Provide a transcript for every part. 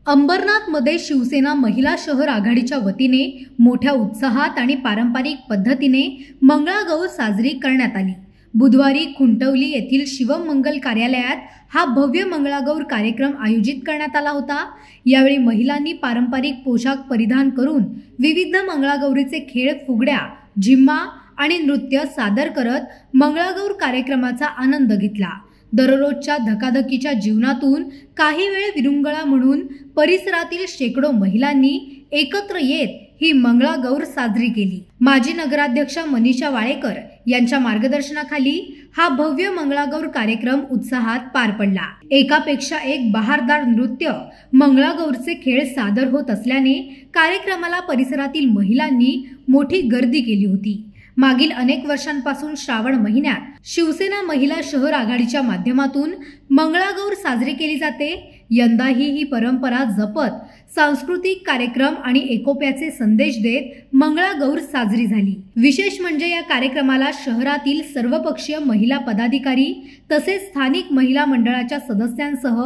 अंबरनाथमध्ये शिवसेना महिला शहर आघाडीच्या वतीने मोठ्या उत्साहात आणि पारंपरिक पद्धतीने मंगळागौर साजरी करण्यात आली। बुधवारी खुंटवली येथील शिवम मंगल कार्यालयात हा भव्य मंगळागौर कार्यक्रम आयोजित करण्यात आला होता। यावेळी महिलांनी पारंपरिक पोशाख परिधान करून विविध मंगळागौरीचे खेळ, फुगड्या, झिम्मा आणि नृत्य सादर करत मंगळागौर कार्यक्रमाचा आनंद घेतला। दररोजच्या धकाधकीच्या जीवनातून काही वेळ विरंगुळा म्हणून परिसरातील शेकडो महिलांनी एकत्र येत ही मंगळागौर साजरी केली। माजी नगराध्यक्षा मनीषा वाळेकर यांच्या मार्गदर्शनाखाली हा भव्य मंगळागौर कार्यक्रम उत्साहात पार पडला। एकापेक्षा एक बहारदार नृत्य, मंगळागौरचे खेळ सादर होत असल्याने कार्यक्रमाला परिसरातील महिलांनी मोठी गर्दी केली होती। मागील अनेक वर्षांपासून श्रावण महिन्यात शिवसेना महिला शहर आघाडीच्या माध्यमातून मंगळागौर साजरी केली जाते। यंदाही ही परंपरा जपत सांस्कृतिक कार्यक्रम आणि एकोप्याचे संदेश देत मंगळागौर साजरी झाली। विशेष म्हणजे या कार्यक्रमाला शहरातील सर्वपक्षीय महिला पदाधिकारी तसेच स्थानिक महिला मंडळाच्या सदस्यांसह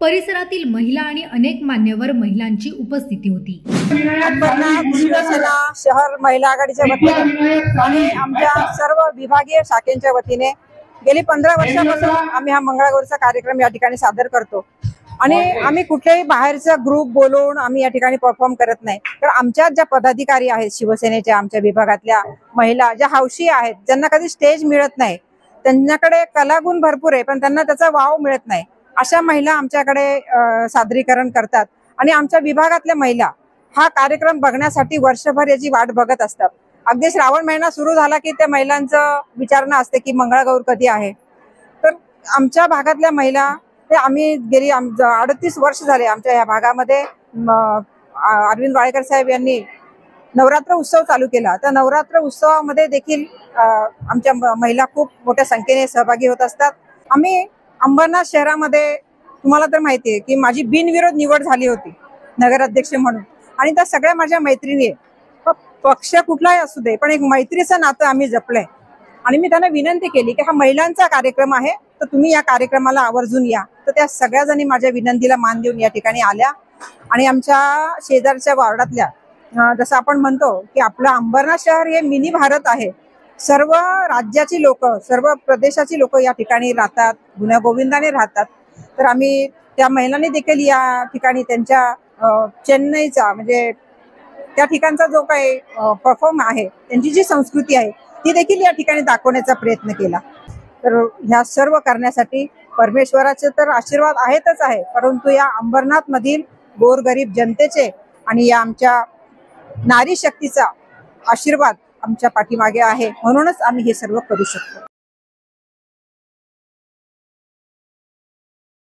परिसरातील महिला आणि अनेक मान्यवर महिलांची उपस्थिती होती। शिवसेना शहर महिला आघाडीच्या वतीने आणि आमच्या सर्व विभागीय शाखेच्या वतीने गेली 15 वर्षांपासून आम्ही हा मंगळागौरचा कार्यक्रम या ठिकाणी सादर करतो आणि आम्ही कुठल्याही बाहेरचा ग्रुप बोलवून आम्ही या ठिकाणी परफॉर्म करत नाही। तर आमच्या ज्या पदाधिकारी आहेत शिवसेनेच्या आमच्या विभागातल्या महिला ज्या हौशी आहेत, ज्यांना कधी स्टेज मिळत नाही, त्यांच्याकडे कलागुण भरपूर आहे पण त्यांना त्याचा वाव मिळत नाही, अशा महिला आमच्याकडे सादरीकरण करतात आणि आमच्या विभागातल्या महिला हा कार्यक्रम बघण्यासाठी वर्षभर याची वाट बघत असतात। अगदी श्रावण महिना सुरू झाला की त्या महिलांचं विचारणा असते की मंगळागौर कधी आहे। तर आमच्या भागातल्या महिला ते आम्ही गेली 38 वर्ष झाले आमच्या या भागामध्ये अरविंद वाळेकर साहेब यांनी नवरात्र उत्सव चालू केला। त्या नवरात्र उत्सवामध्ये देखील आमच्या महिला खूप मोठ्या संख्येने सहभागी होत असतात। आम्ही अंबरनाथ शहरामध्ये तुम्हाला तर माहिती आहे की माझी बिनविरोध निवड झाली होती नगराध्यक्ष म्हणून आणि त्या सगळ्या माझ्या मैत्रिणी पक्ष कुठलाही असू दे पण एक मैत्रीचं नातं आम्ही जपलंय आणि मी त्यांना विनंती केली की हा महिलांचा कार्यक्रम आहे तर तुम्ही या कार्यक्रमाला आवर्जून या। तर त्या सगळ्या जणी माझ्या विनंतीला मान देऊन या ठिकाणी आल्या आणि आमच्या शेजारच्या वार्डातल्या जसं आपण म्हणतो की आपलं अंबरनाथ शहर हे मिनी भारत आहे। सर्व राज्याची लोक, सर्व प्रदेशाची लोक या ठिकाणी राहतात, गुण्यागोविंदाने राहतात। तर आम्ही त्या महिलांनी देखील या ठिकाणी त्यांच्या चेन्नईचा म्हणजे त्या ठिकाणचा जो काही परफॉर्म आहे, त्यांची जी संस्कृती आहे ती देखील या ठिकाणी दाखवण्याचा प्रयत्न केला। तर ह्या सर्व करण्यासाठी परमेश्वराचे तर आशीर्वाद आहेतच आहे, परंतु या अंबरनाथ मधील गोरगरीब जनतेचे आणि या आमच्या नारी शक्तीचा आशीर्वाद आमच्या पाठीमागे आहे, म्हणूनच आम्ही हे सर्व करू शकतो।